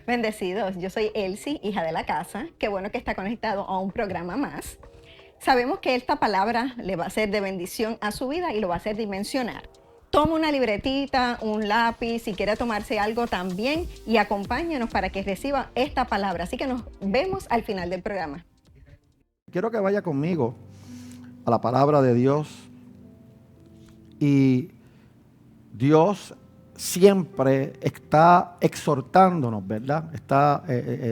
Bendecidos, yo soy Elsie, hija de la casa. Qué bueno que está conectado a un programa más. Sabemos que esta palabra le va a ser de bendición a su vida y lo va a hacer dimensionar. Toma una libretita, un lápiz, si quiere tomarse algo también y acompáñenos para que reciba esta palabra. Así que nos vemos al final del programa. Quiero que vaya conmigo a la palabra de Dios. Y Dios siempre está exhortándonos, ¿verdad? Está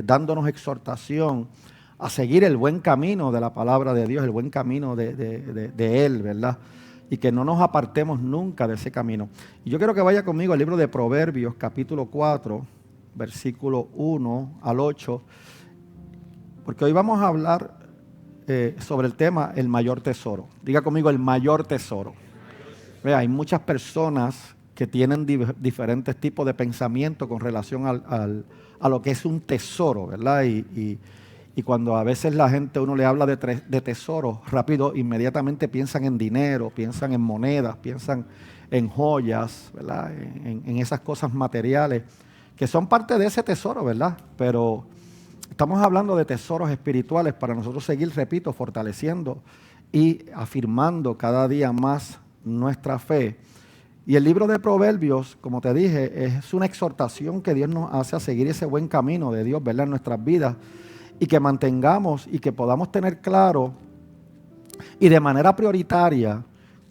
dándonos exhortación a seguir el buen camino de la palabra de Dios, el buen camino de Él, ¿verdad? Y que no nos apartemos nunca de ese camino. Y yo quiero que vaya conmigo al libro de Proverbios, capítulo 4, versículo 1 al 8, porque hoy vamos a hablar sobre el tema el mayor tesoro. Diga conmigo, el mayor tesoro. Vea, hay muchas personas que tienen diferentes tipos de pensamiento con relación a lo que es un tesoro, ¿verdad? Y cuando a veces la gente, uno le habla de tesoro, rápido, inmediatamente piensan en dinero, piensan en monedas, piensan en joyas, ¿verdad? En esas cosas materiales que son parte de ese tesoro, ¿verdad? Pero estamos hablando de tesoros espirituales para nosotros seguir, repito, fortaleciendo y afirmando cada día más nuestra fe. Y el libro de Proverbios, como te dije, es una exhortación que Dios nos hace a seguir ese buen camino de Dios, ¿verdad? En nuestras vidas, y que mantengamos y que podamos tener claro y de manera prioritaria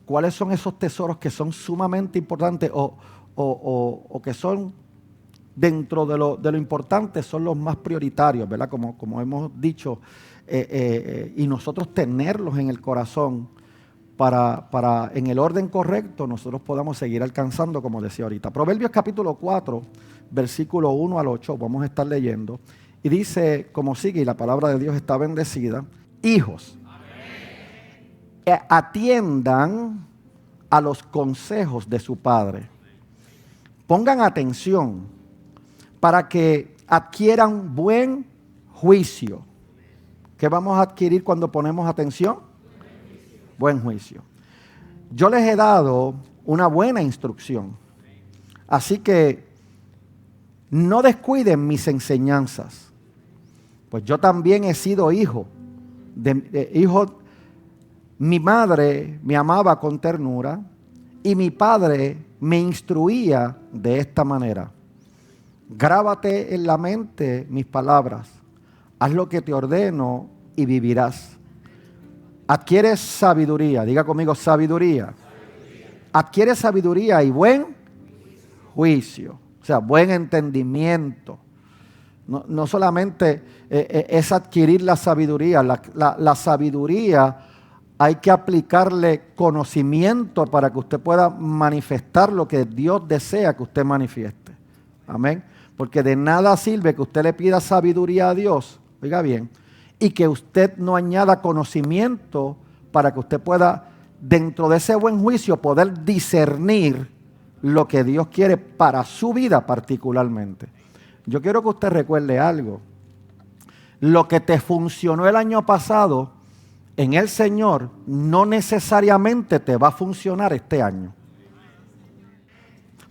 cuáles son esos tesoros que son sumamente importantes o que son dentro de lo importante, son los más prioritarios, ¿verdad? Como hemos dicho, y nosotros tenerlos en el corazón para en el orden correcto nosotros podamos seguir alcanzando, como decía ahorita. Proverbios capítulo 4, versículo 1 al 8, vamos a estar leyendo. Y dice, como sigue, y la palabra de Dios está bendecida: hijos, atiendan a los consejos de su padre. Pongan atención para que adquieran buen juicio. ¿Qué vamos a adquirir cuando ponemos atención? Buen juicio. Yo les he dado una buena instrucción, así que no descuiden mis enseñanzas, pues yo también he sido hijo. Mi madre me amaba con ternura y mi padre me instruía de esta manera: grábate en la mente mis palabras, haz lo que te ordeno y vivirás. Adquiere sabiduría, diga conmigo, sabiduría. Adquiere sabiduría y buen juicio, o sea, buen entendimiento. No solamente es adquirir la sabiduría, la sabiduría hay que aplicarle conocimiento para que usted pueda manifestar lo que Dios desea que usted manifieste. Amén. Porque de nada sirve que usted le pida sabiduría a Dios, oiga bien, y que usted no añada conocimiento para que usted pueda, dentro de ese buen juicio, poder discernir lo que Dios quiere para su vida particularmente. Yo quiero que usted recuerde algo. Lo que te funcionó el año pasado en el Señor no necesariamente te va a funcionar este año.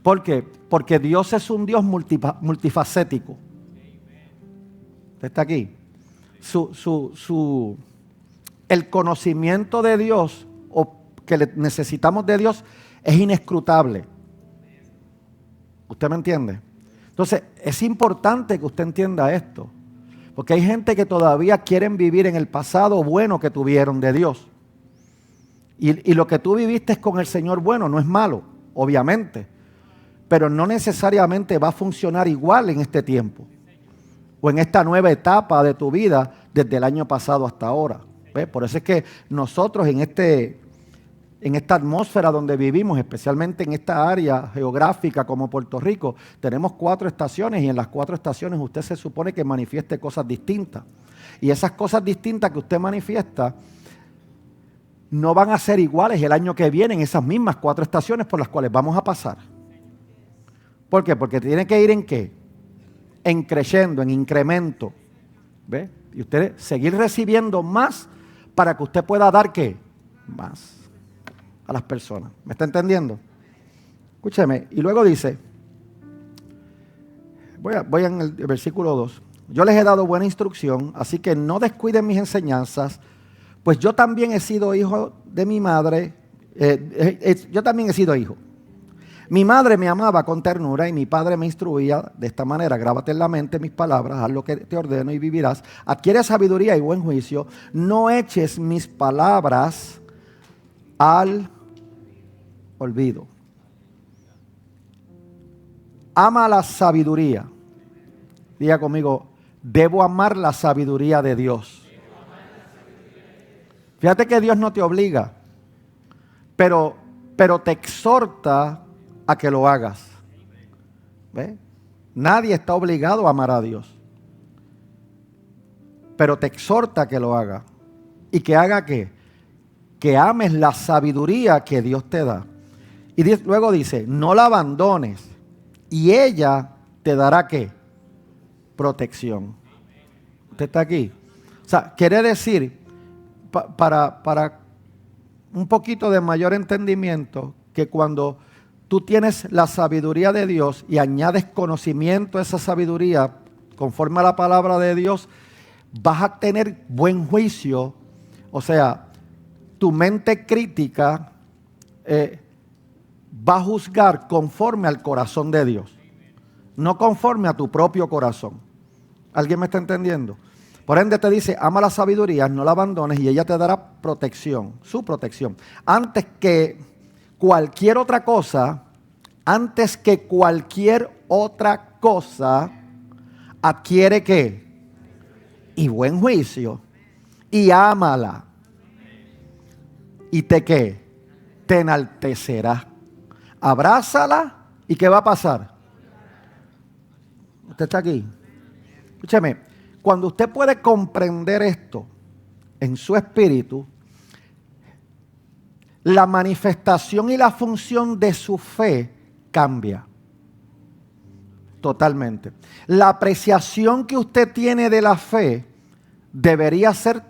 ¿Por qué? Porque Dios es un Dios multifacético. ¿Usted está aquí? El conocimiento de Dios o que necesitamos de Dios es inescrutable. ¿Usted me entiende? Entonces, es importante que usted entienda esto, porque hay gente que todavía quieren vivir en el pasado bueno que tuvieron de Dios. Y lo que tú viviste con el Señor bueno no es malo, obviamente, pero no necesariamente va a funcionar igual en este tiempo o en esta nueva etapa de tu vida desde el año pasado hasta ahora. ¿Ves? Por eso es que nosotros en esta atmósfera donde vivimos, especialmente en esta área geográfica como Puerto Rico, tenemos 4 estaciones y en las 4 estaciones usted se supone que manifieste cosas distintas. Y esas cosas distintas que usted manifiesta no van a ser iguales el año que viene en esas mismas 4 estaciones por las cuales vamos a pasar. ¿Por qué? Porque tiene que ir en ¿qué? En creciendo, en incremento. ¿Ve? Y usted seguir recibiendo más para que usted pueda dar ¿qué? Más a las personas. ¿Me está entendiendo? Escúcheme. Y luego dice, Voy en el versículo 2. Yo les he dado buena instrucción, así que no descuiden mis enseñanzas, pues yo también he sido hijo de mi madre. Yo también he sido hijo. Mi madre me amaba con ternura y mi padre me instruía de esta manera. Grábate en la mente mis palabras, haz lo que te ordeno y vivirás. Adquiere sabiduría y buen juicio. No eches mis palabras al olvido. Ama la sabiduría. Diga conmigo, debo amar la sabiduría de Dios. Fíjate que Dios no te obliga, pero te exhorta a que lo hagas. ¿Ve? Nadie está obligado a amar a Dios, pero te exhorta a que lo haga. ¿Y que haga qué? Que ames la sabiduría que Dios te da. Y luego dice, no la abandones y ella te dará ¿qué? Protección. ¿Usted está aquí? O sea, quiere decir, para un poquito de mayor entendimiento, que cuando tú tienes la sabiduría de Dios y añades conocimiento a esa sabiduría conforme a la palabra de Dios, vas a tener buen juicio. O sea, tu mente crítica va a juzgar conforme al corazón de Dios, no conforme a tu propio corazón. ¿Alguien me está entendiendo? Por ende te dice, ama la sabiduría, no la abandones y ella te dará protección, su protección. Antes que cualquier otra cosa, adquiere ¿qué? Y buen juicio. Y ámala. ¿Y qué? Te enaltecerá. Abrázala y ¿qué va a pasar? ¿Usted está aquí? Escúcheme, cuando usted puede comprender esto en su espíritu, la manifestación y la función de su fe cambia totalmente. La apreciación que usted tiene de la fe debería ser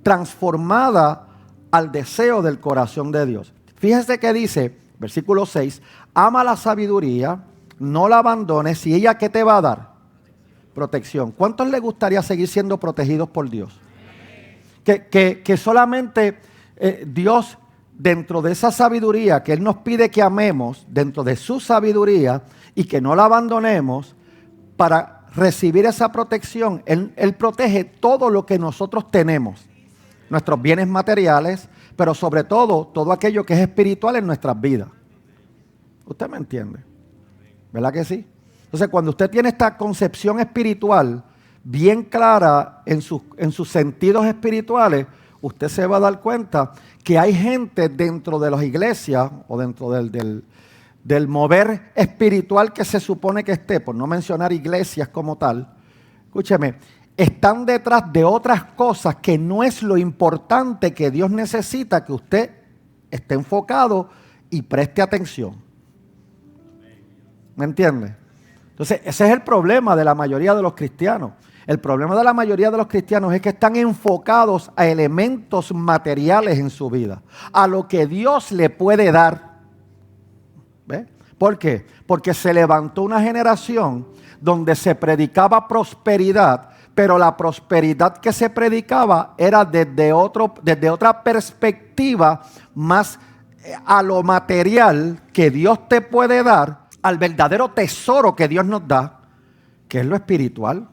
transformada al deseo del corazón de Dios. Fíjese que dice, versículo 6, ama la sabiduría, no la abandones, y ella ¿qué te va a dar? Protección. ¿Cuántos les gustaría seguir siendo protegidos por Dios? Que solamente Dios, dentro de esa sabiduría que Él nos pide que amemos, dentro de su sabiduría, y que no la abandonemos, para recibir esa protección, Él protege todo lo que nosotros tenemos, nuestros bienes materiales, pero sobre todo aquello que es espiritual en nuestras vidas. ¿Usted me entiende? ¿Verdad que sí? Entonces, cuando usted tiene esta concepción espiritual bien clara en sus sentidos espirituales, usted se va a dar cuenta que hay gente dentro de las iglesias o dentro del mover espiritual que se supone que esté, por no mencionar iglesias como tal, escúcheme, están detrás de otras cosas que no es lo importante que Dios necesita que usted esté enfocado y preste atención. ¿Me entiende? Entonces, ese es el problema de la mayoría de los cristianos. El problema de la mayoría de los cristianos es que están enfocados a elementos materiales en su vida, a lo que Dios le puede dar. ¿Ve? ¿Por qué? Porque se levantó una generación donde se predicaba prosperidad, pero la prosperidad que se predicaba era desde otra perspectiva, más a lo material que Dios te puede dar, al verdadero tesoro que Dios nos da, que es lo espiritual.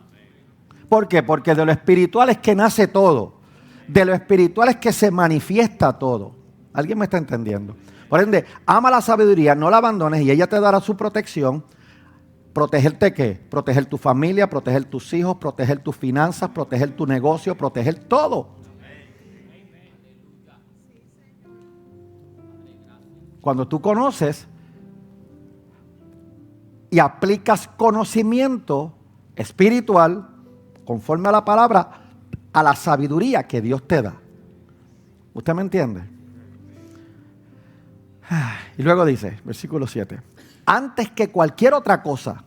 ¿Por qué? Porque de lo espiritual es que nace todo. De lo espiritual es que se manifiesta todo. ¿Alguien me está entendiendo? Por ende, ama la sabiduría, no la abandones y ella te dará su protección. ¿Protegerte qué? Proteger tu familia, proteger tus hijos, proteger tus finanzas, proteger tu negocio, proteger todo. Cuando tú conoces y aplicas conocimiento espiritual, conforme a la palabra, a la sabiduría que Dios te da. ¿Usted me entiende? Y luego dice, versículo 7, antes que cualquier otra cosa,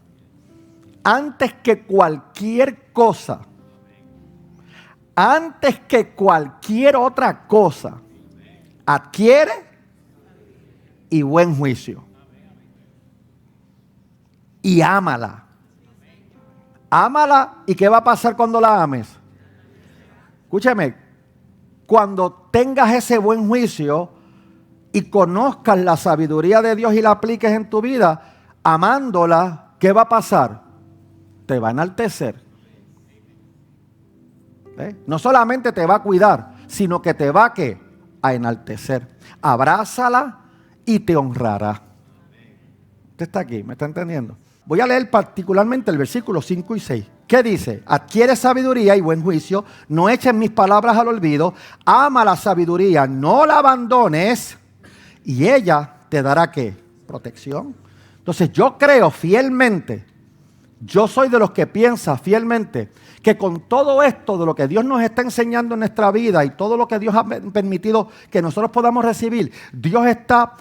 adquiere y buen juicio. Y ámala. Ámala, ¿y qué va a pasar cuando la ames? Escúchame, cuando tengas ese buen juicio y conozcas la sabiduría de Dios y la apliques en tu vida, amándola, ¿qué va a pasar? Te va a enaltecer. No solamente te va a cuidar, sino que te va ¿qué? A enaltecer. Abrázala y te honrará. Usted está aquí, ¿me está entendiendo? Voy a leer particularmente el versículo 5 y 6. ¿Qué dice? Adquiere sabiduría y buen juicio, no eches mis palabras al olvido, ama la sabiduría, no la abandones, y ella te dará ¿qué? Protección. Entonces yo creo fielmente, yo soy de los que piensa fielmente que con todo esto de lo que Dios nos está enseñando en nuestra vida y todo lo que Dios ha permitido que nosotros podamos recibir, Dios está,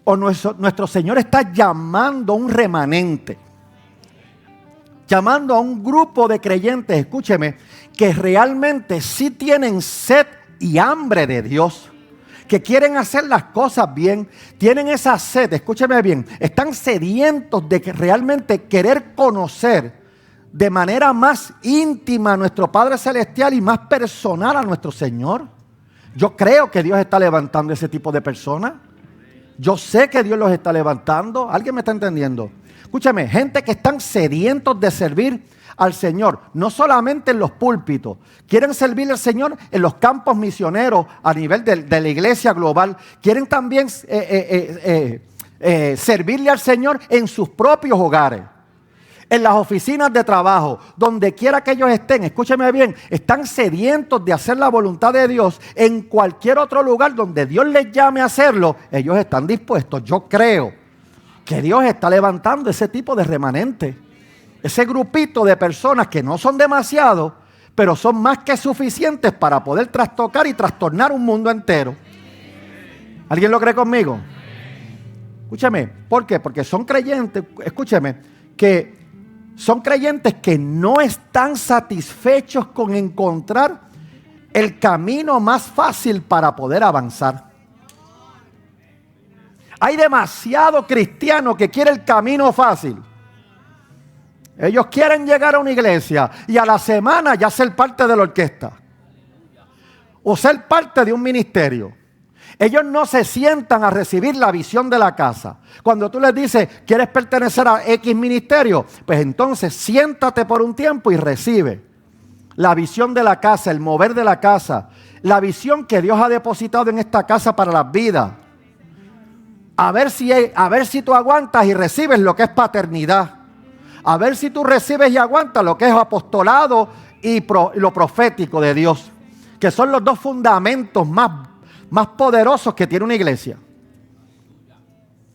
o nuestro Señor está llamando a un remanente, llamando a un grupo de creyentes, escúcheme, que realmente sí tienen sed y hambre de Dios, que quieren hacer las cosas bien, tienen esa sed, escúcheme bien, están sedientos de que realmente querer conocer de manera más íntima a nuestro Padre Celestial y más personal a nuestro Señor. Yo creo que Dios está levantando ese tipo de personas. Yo sé que Dios los está levantando. ¿Alguien me está entendiendo? Escúchame, gente que están sedientos de servir al Señor, no solamente en los púlpitos, quieren servir al Señor en los campos misioneros a nivel de la iglesia global, quieren también servirle al Señor en sus propios hogares, en las oficinas de trabajo, donde quiera que ellos estén, escúcheme bien, están sedientos de hacer la voluntad de Dios. En cualquier otro lugar donde Dios les llame a hacerlo, ellos están dispuestos. Yo creo que Dios está levantando ese tipo de remanente, ese grupito de personas que no son demasiados, pero son más que suficientes para poder trastocar y trastornar un mundo entero. ¿Alguien lo cree conmigo? Escúchame, ¿por qué? Porque son creyentes, escúchame, que son creyentes que no están satisfechos con encontrar el camino más fácil para poder avanzar. Hay demasiado cristiano que quiere el camino fácil. Ellos quieren llegar a una iglesia y a la semana ya ser parte de la orquesta o ser parte de un ministerio. Ellos no se sientan a recibir la visión de la casa. Cuando tú les dices, ¿quieres pertenecer a X ministerio? Pues entonces siéntate por un tiempo y recibe la visión de la casa, el mover de la casa, la visión que Dios ha depositado en esta casa para las vidas. A ver si tú aguantas y recibes lo que es paternidad. A ver si tú recibes y aguantas lo que es apostolado y lo profético de Dios, que son los dos fundamentos más poderosos que tiene una iglesia.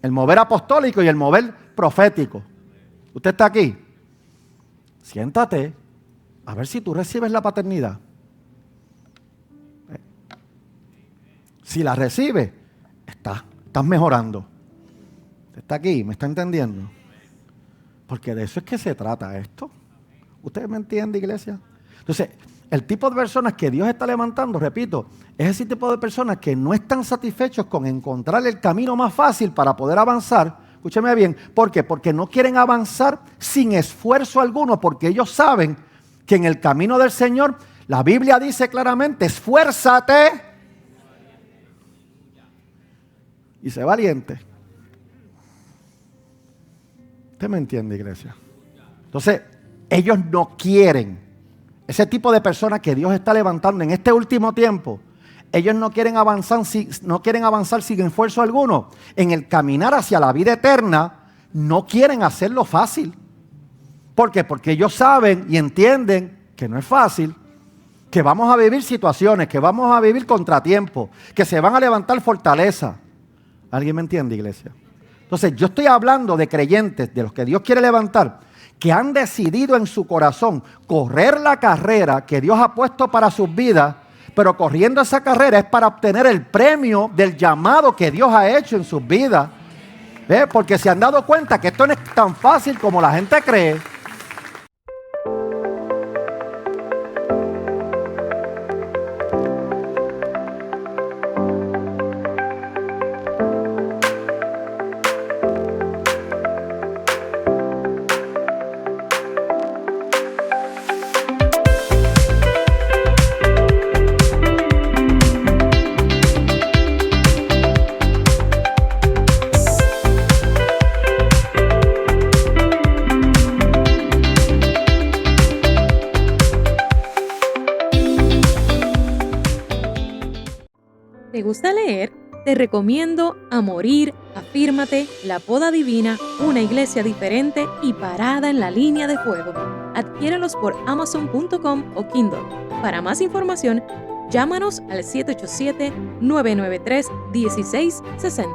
El mover apostólico y el mover profético. Usted está aquí. Siéntate a ver si tú recibes la paternidad. Si la recibes, estás mejorando. Usted está aquí, ¿me está entendiendo? Porque de eso es que se trata esto. ¿Usted me entiende, iglesia? Entonces, el tipo de personas que Dios está levantando, repito, es ese tipo de personas que no están satisfechos con encontrar el camino más fácil para poder avanzar. Escúcheme bien, ¿por qué? Porque no quieren avanzar sin esfuerzo alguno, porque ellos saben que en el camino del Señor, la Biblia dice claramente, esfuérzate y sé valiente. ¿Usted me entiende, iglesia? Entonces, ellos no quieren. Ese tipo de personas que Dios está levantando en este último tiempo, ellos no quieren avanzar sin esfuerzo alguno. En el caminar hacia la vida eterna, no quieren hacerlo fácil. ¿Por qué? Porque ellos saben y entienden que no es fácil, que vamos a vivir situaciones, que vamos a vivir contratiempos, que se van a levantar fortalezas. ¿Alguien me entiende, iglesia? Entonces, yo estoy hablando de creyentes, de los que Dios quiere levantar, que han decidido en su corazón correr la carrera que Dios ha puesto para sus vidas, pero corriendo esa carrera es para obtener el premio del llamado que Dios ha hecho en sus vidas. Porque se han dado cuenta que esto no es tan fácil como la gente cree. ¿Te gusta leer? Te recomiendo A Morir, Afírmate, La Poda Divina, Una Iglesia Diferente y Parada en la Línea de Fuego. Adquiérelos por Amazon.com o Kindle. Para más información, llámanos al 787-993-1660.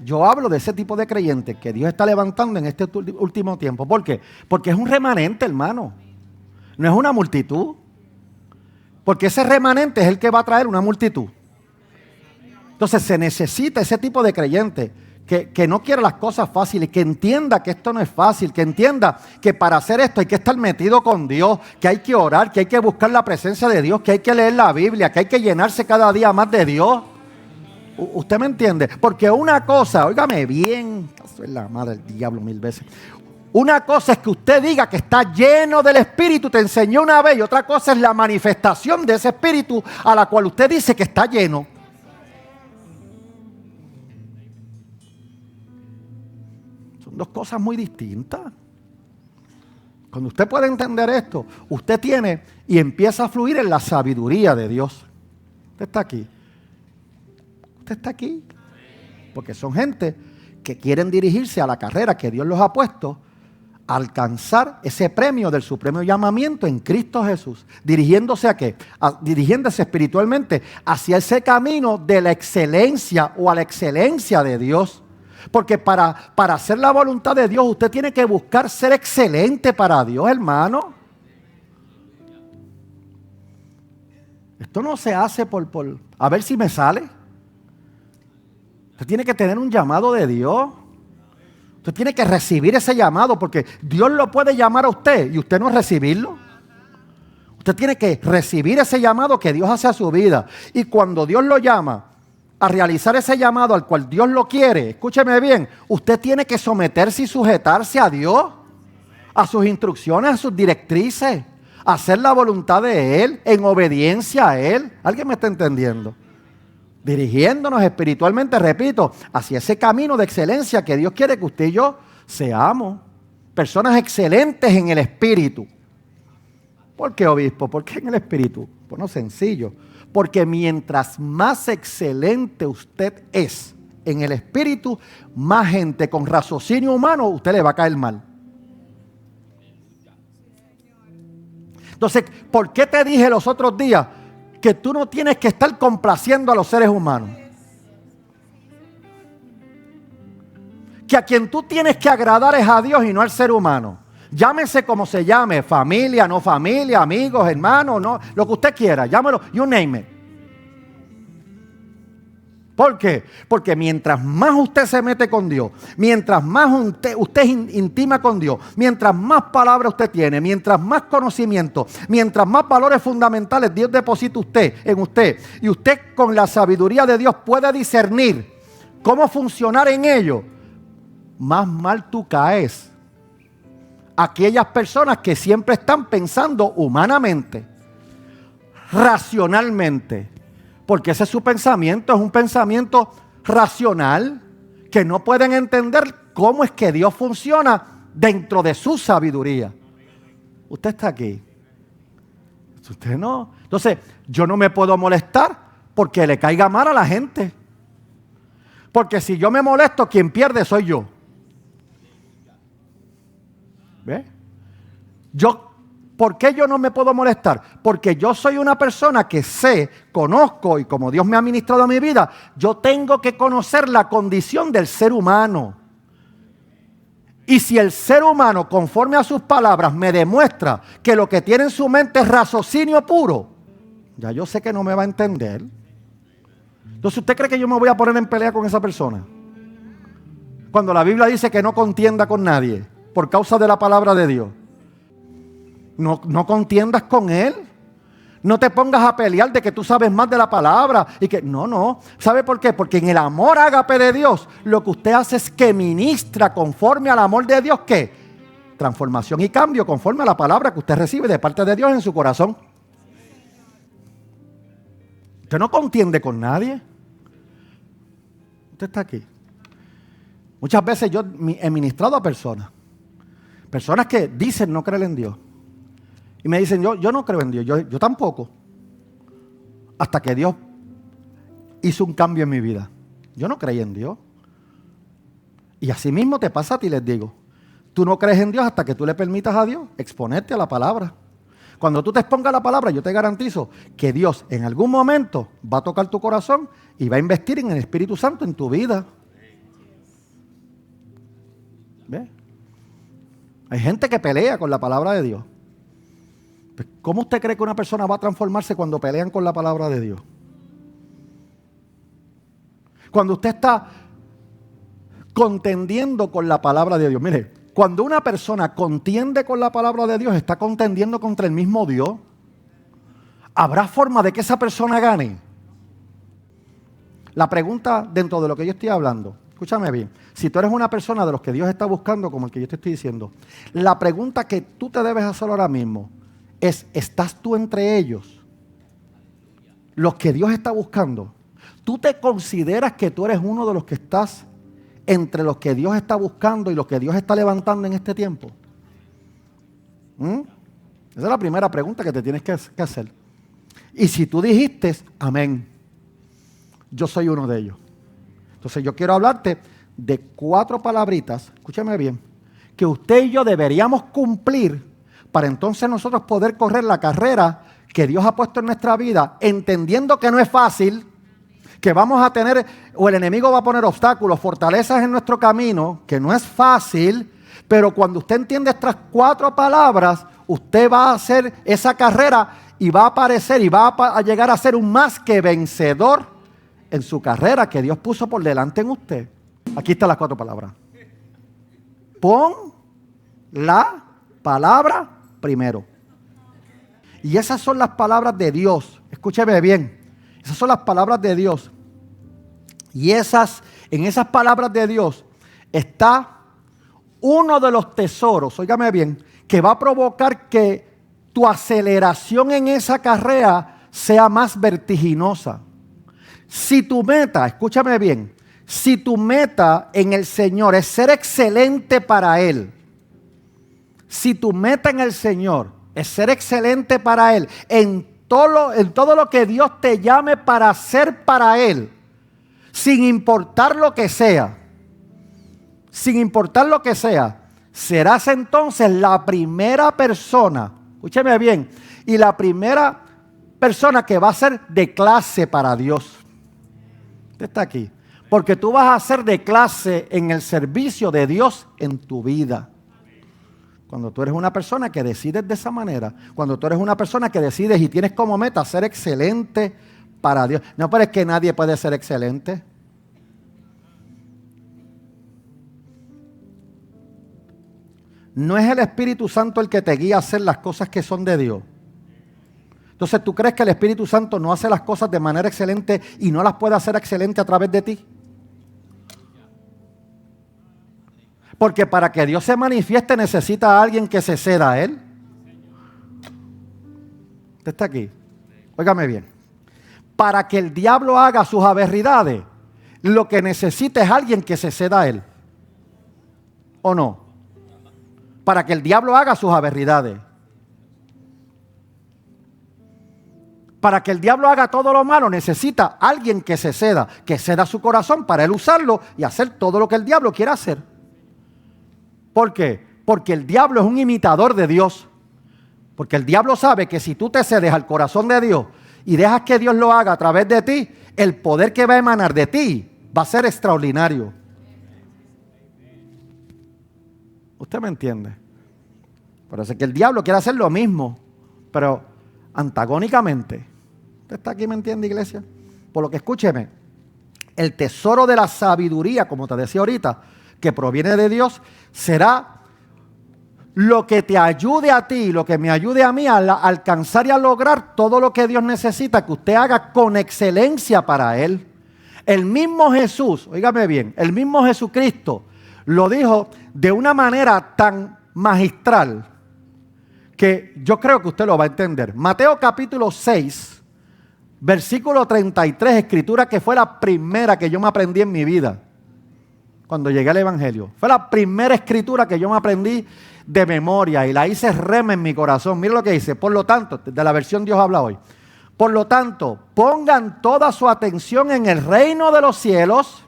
Yo hablo de ese tipo de creyentes que Dios está levantando en este último tiempo. ¿Por qué? Porque es un remanente, hermano. No es una multitud. Porque ese remanente es el que va a traer una multitud. Entonces se necesita ese tipo de creyente que no quiera las cosas fáciles, que entienda que esto no es fácil, que entienda que para hacer esto hay que estar metido con Dios, que hay que orar, que hay que buscar la presencia de Dios, que hay que leer la Biblia, que hay que llenarse cada día más de Dios. ¿Usted me entiende? Porque una cosa, óigame bien, eso es la madre del diablo 1000 veces. Una cosa es que usted diga que está lleno del Espíritu, te enseñó una vez, y otra cosa es la manifestación de ese Espíritu a la cual usted dice que está lleno. Son dos cosas muy distintas. Cuando usted puede entender esto, usted tiene y empieza a fluir en la sabiduría de Dios. Usted está aquí. Usted está aquí. Porque son gente que quieren dirigirse a la carrera que Dios los ha puesto, a alcanzar ese premio del supremo llamamiento en Cristo Jesús. ¿Dirigiéndose a qué? Dirigiéndose espiritualmente hacia ese camino de la excelencia o a la excelencia de Dios. Porque para hacer la voluntad de Dios, usted tiene que buscar ser excelente para Dios, hermano. Esto no se hace por a ver si me sale. Usted tiene que tener un llamado de Dios. Usted tiene que recibir ese llamado porque Dios lo puede llamar a usted y usted no recibirlo. Usted tiene que recibir ese llamado que Dios hace a su vida. Y cuando Dios lo llama a realizar ese llamado al cual Dios lo quiere, escúcheme bien, usted tiene que someterse y sujetarse a Dios, a sus instrucciones, a sus directrices, a hacer la voluntad de Él, en obediencia a Él. ¿Alguien me está entendiendo? Dirigiéndonos espiritualmente, repito, hacia ese camino de excelencia que Dios quiere que usted y yo seamos. Personas excelentes en el espíritu. ¿Por qué, obispo? ¿Por qué en el espíritu? Bueno, sencillo. Porque mientras más excelente usted es en el espíritu, más gente con raciocinio humano usted le va a caer mal. Entonces, ¿por qué te dije los otros días que tú no tienes que estar complaciendo a los seres humanos? Que a quien tú tienes que agradar es a Dios y no al ser humano. Llámese como se llame, familia, no familia, amigos, hermanos, no, lo que usted quiera, llámelo, you name it. ¿Por qué? Porque mientras más usted se mete con Dios, mientras más usted intima con Dios, mientras más palabra usted tiene, mientras más conocimiento, mientras más valores fundamentales Dios deposita en usted, y usted con la sabiduría de Dios puede discernir cómo funcionar en ello, más mal tú caes. Aquellas personas que siempre están pensando humanamente, racionalmente, porque ese es su pensamiento, es un pensamiento racional, que no pueden entender cómo es que Dios funciona dentro de su sabiduría. Usted está aquí. Usted no. Entonces, yo no me puedo molestar porque le caiga mal a la gente. Porque si yo me molesto, quien pierde soy yo. ¿Ve? ¿Por qué yo no me puedo molestar? Porque yo soy una persona que conozco y como Dios me ha ministrado a mi vida, yo tengo que conocer la condición del ser humano. Y si el ser humano, conforme a sus palabras, me demuestra que lo que tiene en su mente es raciocinio puro, ya yo sé que no me va a entender. Entonces, ¿usted cree que yo me voy a poner en pelea con esa persona? Cuando la Biblia dice que no contienda con nadie por causa de la palabra de Dios. No contiendas con él. No te pongas a pelear de que tú sabes más de la palabra. Y que no. ¿Sabe por qué? Porque en el amor ágape de Dios, lo que usted hace es que ministra conforme al amor de Dios. ¿Qué? Transformación y cambio conforme a la palabra que usted recibe de parte de Dios en su corazón. Usted no contiende con nadie. Usted está aquí. Muchas veces yo he ministrado a personas que dicen no creer en Dios. Y me dicen, yo no creo en Dios, yo tampoco. Hasta que Dios hizo un cambio en mi vida. Yo no creí en Dios. Y así mismo te pasa a ti, les digo. Tú no crees en Dios hasta que tú le permitas a Dios exponerte a la palabra. Cuando tú te expongas a la palabra, yo te garantizo que Dios en algún momento va a tocar tu corazón y va a investir en el Espíritu Santo en tu vida. ¿Ves? Hay gente que pelea con la palabra de Dios. ¿Cómo usted cree que una persona va a transformarse cuando pelean con la palabra de Dios? Cuando usted está contendiendo con la palabra de Dios. Mire, cuando una persona contiende con la palabra de Dios, está contendiendo contra el mismo Dios. ¿Habrá forma de que esa persona gane? La pregunta dentro de lo que yo estoy hablando, escúchame bien, si tú eres una persona de los que Dios está buscando, como el que yo te estoy diciendo, la pregunta que tú te debes hacer ahora mismo es, ¿estás tú entre ellos? Los que Dios está buscando. ¿Tú te consideras que tú eres uno de los que estás entre los que Dios está buscando y los que Dios está levantando en este tiempo? Esa es la primera pregunta que te tienes que hacer. Y si tú dijiste, amén, yo soy uno de ellos. Entonces yo quiero hablarte de 4 palabritas, escúchame bien, que usted y yo deberíamos cumplir para entonces nosotros poder correr la carrera que Dios ha puesto en nuestra vida, entendiendo que no es fácil, que vamos a tener, o el enemigo va a poner obstáculos, fortalezas en nuestro camino, que no es fácil, pero cuando usted entiende estas 4 palabras, usted va a hacer esa carrera y va a aparecer y va a llegar a ser un más que vencedor en su carrera que Dios puso por delante en usted. Aquí están las 4 palabras. Pon la palabra primero. Y esas son las palabras de Dios. Escúcheme bien. Esas son las palabras de Dios. Y en esas palabras de Dios está uno de los tesoros, óigame bien, que va a provocar que tu aceleración en esa carrera sea más vertiginosa. Si tu meta, escúchame bien, si tu meta en el Señor es ser excelente para Él, si tu meta en el Señor es ser excelente para Él, en todo lo que Dios te llame para hacer para Él, sin importar lo que sea, serás entonces la primera persona, escúcheme bien, y la primera persona que va a ser de clase para Dios. Usted está aquí, porque tú vas a ser de clase en el servicio de Dios en tu vida. Cuando tú eres una persona que decides de esa manera, cuando tú eres una persona que decides y tienes como meta ser excelente para Dios. No, pero es que nadie puede ser excelente. No es el Espíritu Santo el que te guía a hacer las cosas que son de Dios. Entonces, ¿tú crees que el Espíritu Santo no hace las cosas de manera excelente y no las puede hacer excelente a través de ti? Porque para que Dios se manifieste necesita a alguien que se ceda a Él. Usted está aquí. Óigame bien. Para que el diablo haga sus aberridades, lo que necesita es alguien que se ceda a Él. ¿O no? Para que el diablo haga sus aberridades. Para que el diablo haga todo lo malo, necesita alguien que se ceda, que ceda su corazón para él usarlo y hacer todo lo que el diablo quiera hacer. ¿Por qué? Porque el diablo es un imitador de Dios. Porque el diablo sabe que si tú te cedes al corazón de Dios y dejas que Dios lo haga a través de ti, el poder que va a emanar de ti va a ser extraordinario. ¿Usted me entiende? Parece que el diablo quiere hacer lo mismo, pero antagónicamente. ¿Usted está aquí, me entiende, iglesia? Por lo que escúcheme, el tesoro de la sabiduría, como te decía ahorita, que proviene de Dios, será lo que te ayude a ti, lo que me ayude a mí a alcanzar y a lograr todo lo que Dios necesita que usted haga con excelencia para Él. El mismo Jesús, óigame bien, el mismo Jesucristo lo dijo de una manera tan magistral que yo creo que usted lo va a entender. Mateo capítulo 6, versículo 33, escritura que fue la primera que yo me aprendí en mi vida cuando llegué al Evangelio. Fue la primera escritura que yo me aprendí de memoria y la hice rema en mi corazón. Mira lo que dice. Por lo tanto, de la versión Dios habla hoy. Por lo tanto, pongan toda su atención en el reino de los cielos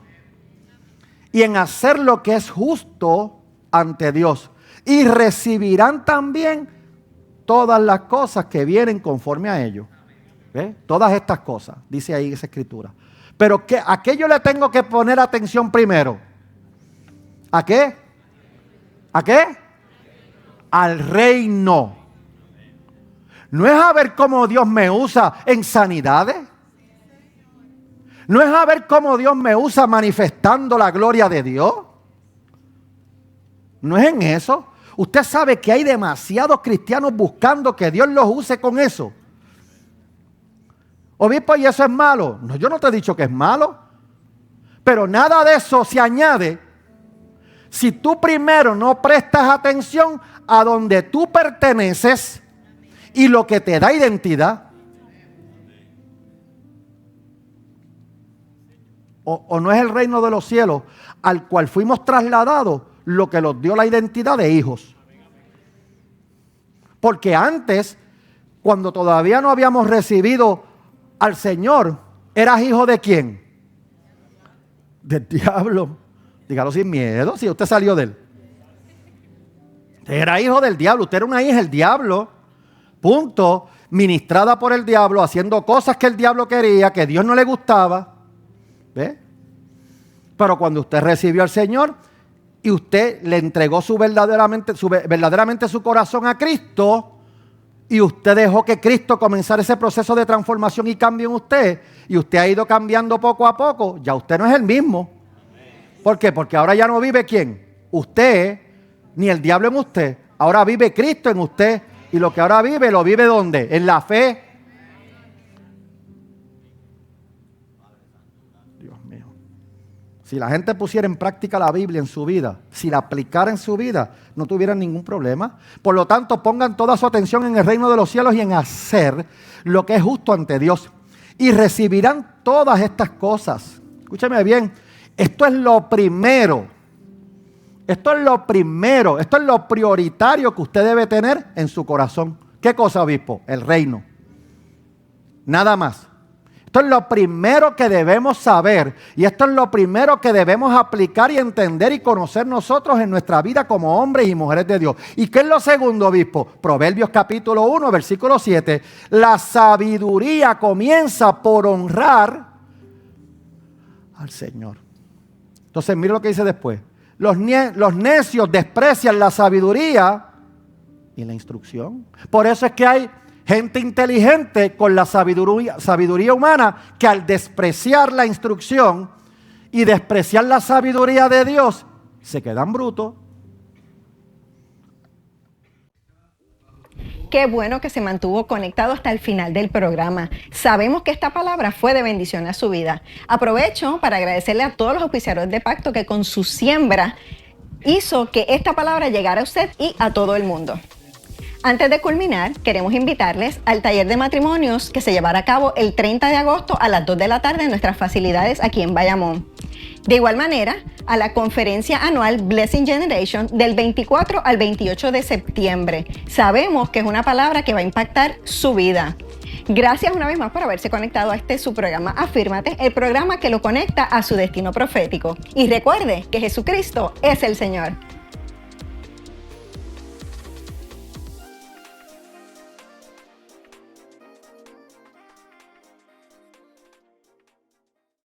y en hacer lo que es justo ante Dios. Y recibirán también todas las cosas que vienen conforme a ello. ¿Ve? Todas estas cosas, dice ahí esa escritura. Pero ¿a qué yo le tengo que poner atención primero? ¿A qué? ¿A qué? Al reino. No es a ver cómo Dios me usa en sanidades. No es a ver cómo Dios me usa manifestando la gloria de Dios. No es en eso. Usted sabe que hay demasiados cristianos buscando que Dios los use con eso. Obispo, ¿y eso es malo? No, yo no te he dicho que es malo. Pero nada de eso se añade si tú primero no prestas atención a donde tú perteneces y lo que te da identidad. O no es el reino de los cielos al cual fuimos trasladados lo que nos dio la identidad de hijos. Porque antes, cuando todavía no habíamos recibido al Señor, ¿eras hijo de quién? Del diablo. Dígalo sin miedo, si usted salió de él. Usted era hijo del diablo, usted era una hija del diablo. Punto. Ministrada por el diablo, haciendo cosas que el diablo quería, que Dios no le gustaba. ¿Ve? Pero cuando usted recibió al Señor y usted le entregó verdaderamente su corazón a Cristo y usted dejó que Cristo comenzara ese proceso de transformación y cambio en usted y usted ha ido cambiando poco a poco, ya usted no es el mismo. ¿Por qué? Porque ahora ya no vive ¿quién? Usted, ni el diablo en usted. Ahora vive Cristo en usted. Y lo que ahora vive, ¿lo vive dónde? En la fe. Dios mío. Si la gente pusiera en práctica la Biblia en su vida, si la aplicara en su vida, no tuvieran ningún problema. Por lo tanto, pongan toda su atención en el reino de los cielos y en hacer lo que es justo ante Dios. Y recibirán todas estas cosas. Escúcheme bien. Esto es lo primero. Esto es lo primero. Esto es lo prioritario que usted debe tener en su corazón. ¿Qué cosa, obispo? El reino. Nada más. Esto es lo primero que debemos saber. Y esto es lo primero que debemos aplicar y entender y conocer nosotros en nuestra vida como hombres y mujeres de Dios. ¿Y qué es lo segundo, obispo? Proverbios capítulo 1, versículo 7. La sabiduría comienza por honrar al Señor. Entonces, mire lo que dice después. Los necios desprecian la sabiduría y la instrucción. Por eso es que hay gente inteligente con la sabiduría humana que al despreciar la instrucción y despreciar la sabiduría de Dios, se quedan brutos. Qué bueno que se mantuvo conectado hasta el final del programa. Sabemos que esta palabra fue de bendición a su vida. Aprovecho para agradecerle a todos los auspiciadores de Pacto que con su siembra hizo que esta palabra llegara a usted y a todo el mundo. Antes de culminar, queremos invitarles al taller de matrimonios que se llevará a cabo el 30 de agosto a las 2 de la tarde en nuestras facilidades aquí en Bayamón. De igual manera, a la conferencia anual Blessing Generation del 24 al 28 de septiembre. Sabemos que es una palabra que va a impactar su vida. Gracias una vez más por haberse conectado a su programa Afírmate, el programa que lo conecta a su destino profético. Y recuerde que Jesucristo es el Señor.